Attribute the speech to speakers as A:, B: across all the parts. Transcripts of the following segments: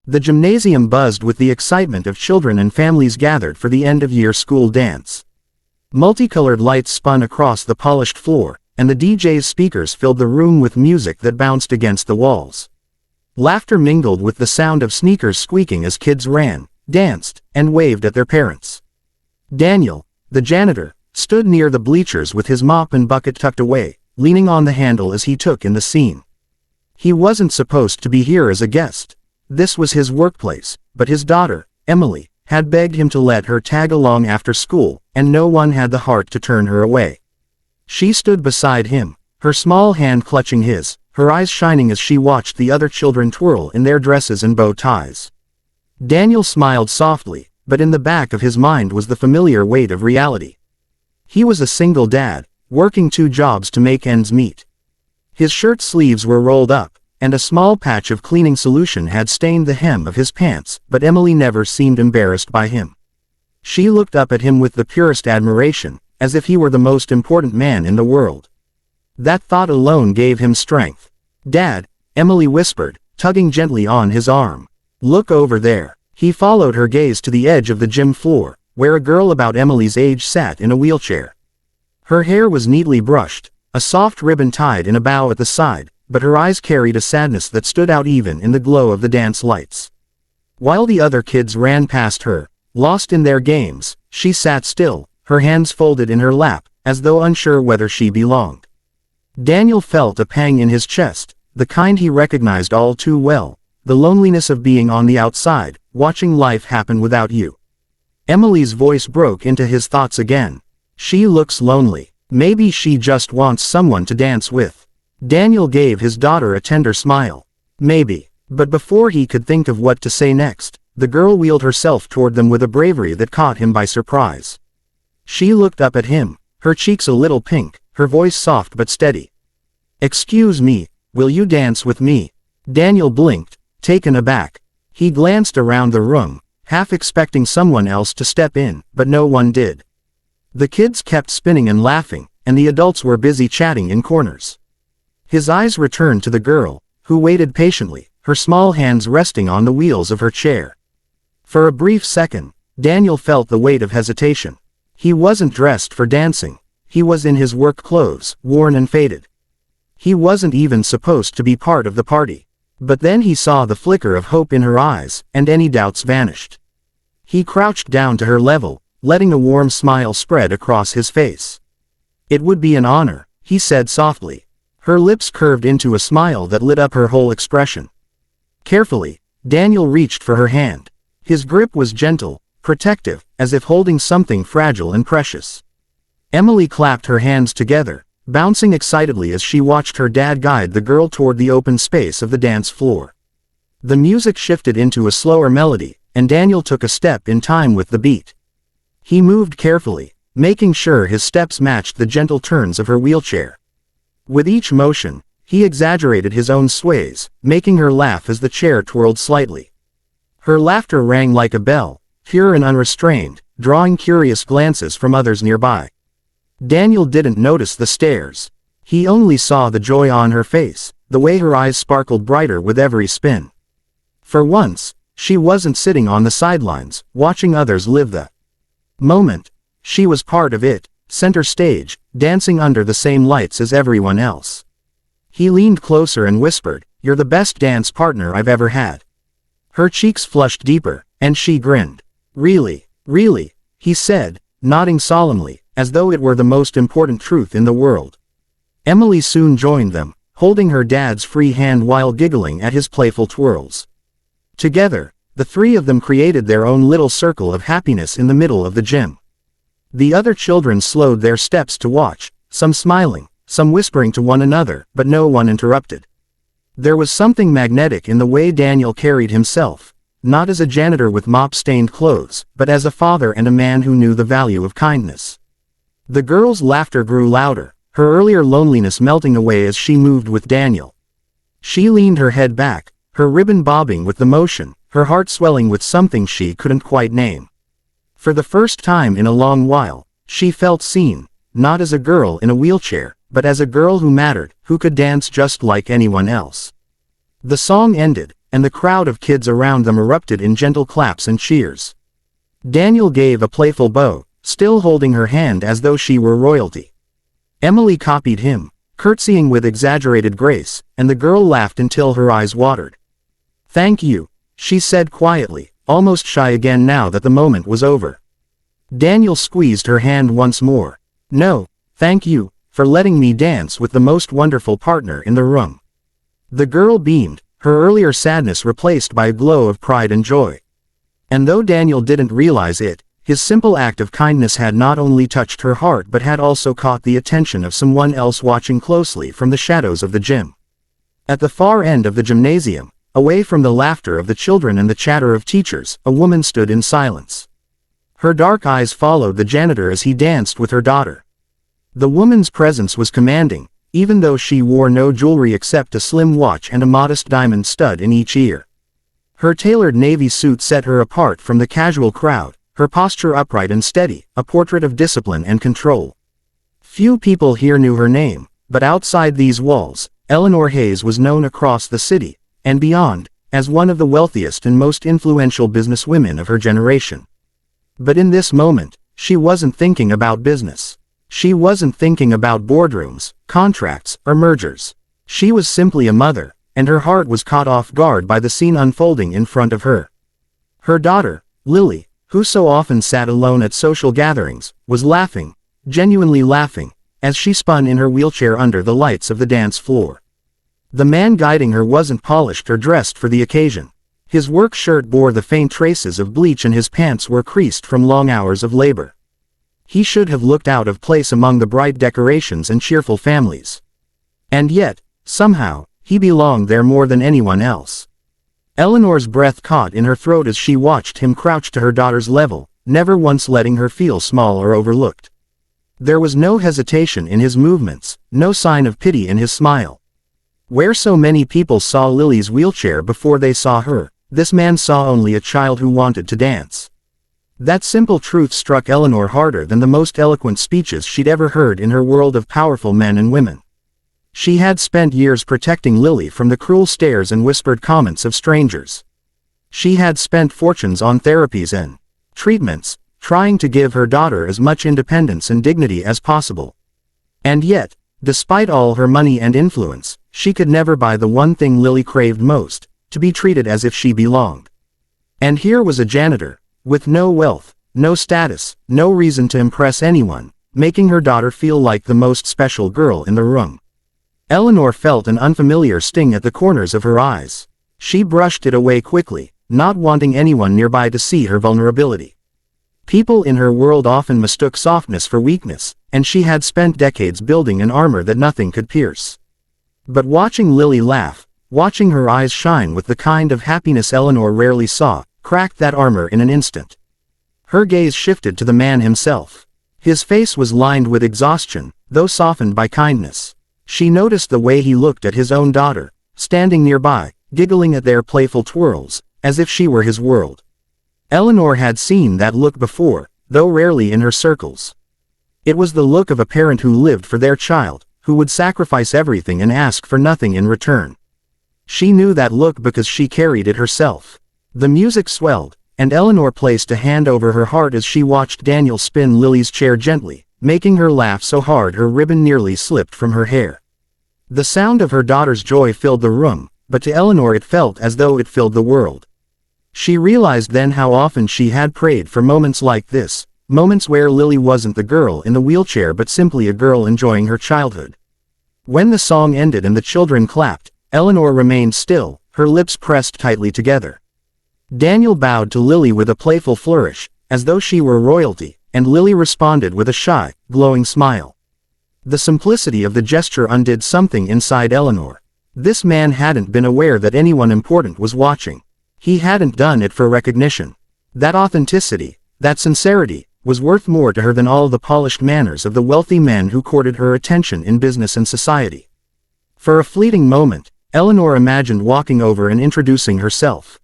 A: The gymnasium buzzed with the excitement of children and families gathered for the end-of-year school dance. Multicolored lights spun across the polished floor, and the DJ's speakers filled the room with music that bounced against the walls. Laughter mingled with the sound of sneakers squeaking as kids ran, danced, and waved at their parents. Daniel, the janitor, stood near the bleachers with his mop and bucket tucked away, leaning on the handle as he took in the scene. He wasn't supposed to be here as a guest. This was his workplace, but his daughter, Emily, had begged him to let her tag along after school, and no one had the heart to turn her away. She stood beside him, her small hand clutching his, her eyes shining as she watched the other children twirl in their dresses and bow ties. Daniel smiled softly, but in the back of his mind was the familiar weight of reality. He was a single dad, working 2 jobs to make ends meet. His shirt sleeves were rolled up, and a small patch of cleaning solution had stained the hem of his pants, but Emily never seemed embarrassed by him. She looked up at him with the purest admiration, as if he were the most important man in the world. That thought alone gave him strength. "Dad," Emily whispered, tugging gently on his arm. "Look over there." He followed her gaze to the edge of the gym floor, where a girl about Emily's age sat in a wheelchair. Her hair was neatly brushed, a soft ribbon tied in a bow at the side, but her eyes carried a sadness that stood out even in the glow of the dance lights. While the other kids ran past her, lost in their games, she sat still, her hands folded in her lap, as though unsure whether she belonged. Daniel felt a pang in his chest, the kind he recognized all too well, the loneliness of being on the outside, watching life happen without you. Emily's voice broke into his thoughts again. "She looks lonely. Maybe she just wants someone to dance with." Daniel gave his daughter a tender smile. "Maybe." But before he could think of what to say next, the girl wheeled herself toward them with a bravery that caught him by surprise. She looked up at him, her cheeks a little pink, her voice soft but steady. "Excuse me, will you dance with me?" Daniel blinked, taken aback. He glanced around the room, half expecting someone else to step in, but no one did. The kids kept spinning and laughing, and the adults were busy chatting in corners. His eyes returned to the girl, who waited patiently, her small hands resting on the wheels of her chair. For a brief second, Daniel felt the weight of hesitation. He wasn't dressed for dancing. He was in his work clothes, worn and faded. He wasn't even supposed to be part of the party. But then he saw the flicker of hope in her eyes, and any doubts vanished. He crouched down to her level, letting a warm smile spread across his face. "It would be an honor," he said softly. Her lips curved into a smile that lit up her whole expression. Carefully, Daniel reached for her hand. His grip was gentle, protective, as if holding something fragile and precious. Emily clapped her hands together, bouncing excitedly as she watched her dad guide the girl toward the open space of the dance floor. The music shifted into a slower melody, and Daniel took a step in time with the beat. He moved carefully, making sure his steps matched the gentle turns of her wheelchair. With each motion, he exaggerated his own sways, making her laugh as the chair twirled slightly. Her laughter rang like a bell, pure and unrestrained, drawing curious glances from others nearby. Daniel didn't notice the stares. He only saw the joy on her face, the way her eyes sparkled brighter with every spin. For once, she wasn't sitting on the sidelines, watching others live the moment. She was part of it, center stage, dancing under the same lights as everyone else. He leaned closer and whispered, "You're the best dance partner I've ever had." Her cheeks flushed deeper, and she grinned. "Really, really," he said, nodding solemnly, as though it were the most important truth in the world. Emily soon joined them, holding her dad's free hand while giggling at his playful twirls. Together, the 3 of them created their own little circle of happiness in the middle of the gym. The other children slowed their steps to watch, some smiling, some whispering to one another, but no one interrupted. There was something magnetic in the way Daniel carried himself, not as a janitor with mop-stained clothes, but as a father and a man who knew the value of kindness. The girl's laughter grew louder, her earlier loneliness melting away as she moved with Daniel. She leaned her head back, her ribbon bobbing with the motion, her heart swelling with something she couldn't quite name. For the first time in a long while, she felt seen, not as a girl in a wheelchair, but as a girl who mattered, who could dance just like anyone else. The song ended, and the crowd of kids around them erupted in gentle claps and cheers. Daniel gave a playful bow, still holding her hand as though she were royalty. Emily copied him, curtsying with exaggerated grace, and the girl laughed until her eyes watered. "Thank you," she said quietly, almost shy again now that the moment was over. Daniel squeezed her hand once more. "No, thank you, for letting me dance with the most wonderful partner in the room." The girl beamed, her earlier sadness replaced by a glow of pride and joy. And though Daniel didn't realize it, his simple act of kindness had not only touched her heart but had also caught the attention of someone else watching closely from the shadows of the gym. At the far end of the gymnasium, away from the laughter of the children and the chatter of teachers, a woman stood in silence. Her dark eyes followed the janitor as he danced with her daughter. The woman's presence was commanding, even though she wore no jewelry except a slim watch and a modest diamond stud in each ear. Her tailored navy suit set her apart from the casual crowd, her posture upright and steady, a portrait of discipline and control. Few people here knew her name, but outside these walls, Eleanor Hayes was known across the city, and beyond, as one of the wealthiest and most influential businesswomen of her generation. But in this moment, she wasn't thinking about business. She wasn't thinking about boardrooms, contracts, or mergers. She was simply a mother, and her heart was caught off guard by the scene unfolding in front of her. Her daughter, Lily, who so often sat alone at social gatherings, was laughing, genuinely laughing, as she spun in her wheelchair under the lights of the dance floor. The man guiding her wasn't polished or dressed for the occasion. His work shirt bore the faint traces of bleach and his pants were creased from long hours of labor. He should have looked out of place among the bright decorations and cheerful families. And yet, somehow, he belonged there more than anyone else. Eleanor's breath caught in her throat as she watched him crouch to her daughter's level, never once letting her feel small or overlooked. There was no hesitation in his movements, no sign of pity in his smile. Where so many people saw Lily's wheelchair before they saw her, this man saw only a child who wanted to dance. That simple truth struck Eleanor harder than the most eloquent speeches she'd ever heard in her world of powerful men and women. She had spent years protecting Lily from the cruel stares and whispered comments of strangers. She had spent fortunes on therapies and treatments, trying to give her daughter as much independence and dignity as possible. And yet, despite all her money and influence, she could never buy the one thing Lily craved most, to be treated as if she belonged. And here was a janitor, with no wealth, no status, no reason to impress anyone, making her daughter feel like the most special girl in the room. Eleanor felt an unfamiliar sting at the corners of her eyes. She brushed it away quickly, not wanting anyone nearby to see her vulnerability. People in her world often mistook softness for weakness, and she had spent decades building an armor that nothing could pierce. But watching Lily laugh, watching her eyes shine with the kind of happiness Eleanor rarely saw, cracked that armor in an instant. Her gaze shifted to the man himself. His face was lined with exhaustion, though softened by kindness. She noticed the way he looked at his own daughter, standing nearby, giggling at their playful twirls, as if she were his world. Eleanor had seen that look before, though rarely in her circles. It was the look of a parent who lived for their child, who would sacrifice everything and ask for nothing in return. She knew that look because she carried it herself. The music swelled, and Eleanor placed a hand over her heart as she watched Daniel spin Lily's chair gently, making her laugh so hard her ribbon nearly slipped from her hair. The sound of her daughter's joy filled the room, but to Eleanor it felt as though it filled the world. She realized then how often she had prayed for moments like this, moments where Lily wasn't the girl in the wheelchair but simply a girl enjoying her childhood. When the song ended and the children clapped, Eleanor remained still, her lips pressed tightly together. Daniel bowed to Lily with a playful flourish, as though she were royalty, and Lily responded with a shy, glowing smile. The simplicity of the gesture undid something inside Eleanor. This man hadn't been aware that anyone important was watching. He hadn't done it for recognition. That authenticity, that sincerity, was worth more to her than all the polished manners of the wealthy men who courted her attention in business and society. For a fleeting moment, Eleanor imagined walking over and introducing herself.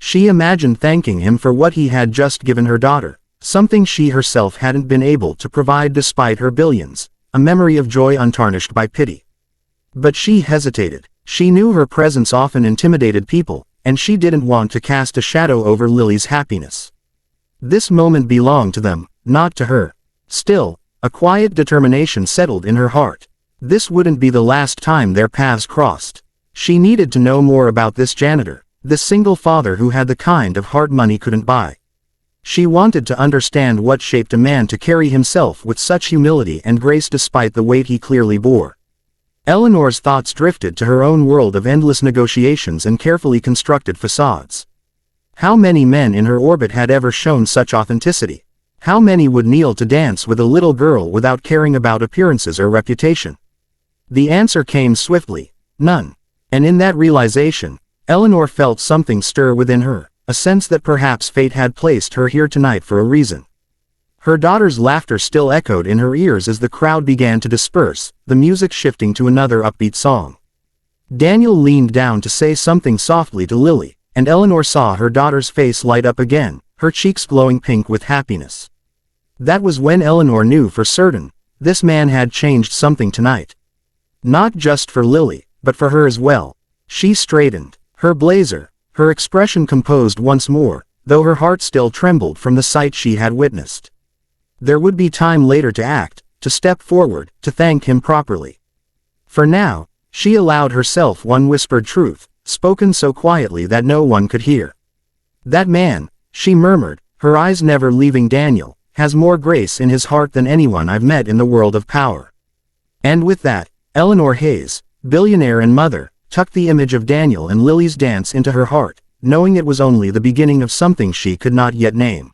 A: She imagined thanking him for what he had just given her daughter, something she herself hadn't been able to provide despite her billions, a memory of joy untarnished by pity. But she hesitated. She knew her presence often intimidated people, and she didn't want to cast a shadow over Lily's happiness. This moment belonged to them, not to her. Still, a quiet determination settled in her heart. This wouldn't be the last time their paths crossed. She needed to know more about this janitor, this single father who had the kind of heart money couldn't buy. She wanted to understand what shaped a man to carry himself with such humility and grace despite the weight he clearly bore. Eleanor's thoughts drifted to her own world of endless negotiations and carefully constructed facades. How many men in her orbit had ever shown such authenticity? How many would kneel to dance with a little girl without caring about appearances or reputation? The answer came swiftly: none. And in that realization, Eleanor felt something stir within her, a sense that perhaps fate had placed her here tonight for a reason. Her daughter's laughter still echoed in her ears as the crowd began to disperse, the music shifting to another upbeat song. Daniel leaned down to say something softly to Lily, and Eleanor saw her daughter's face light up again, her cheeks glowing pink with happiness. That was when Eleanor knew for certain, this man had changed something tonight. Not just for Lily, but for her as well. She straightened, her blazer, her expression composed once more, though her heart still trembled from the sight she had witnessed. There would be time later to act, to step forward, to thank him properly. For now, she allowed herself one whispered truth, spoken so quietly that no one could hear. That man, she murmured, her eyes never leaving Daniel, has more grace in his heart than anyone I've met in the world of power. And with that, Eleanor Hayes, billionaire and mother, tucked the image of Daniel and Lily's dance into her heart, knowing it was only the beginning of something she could not yet name.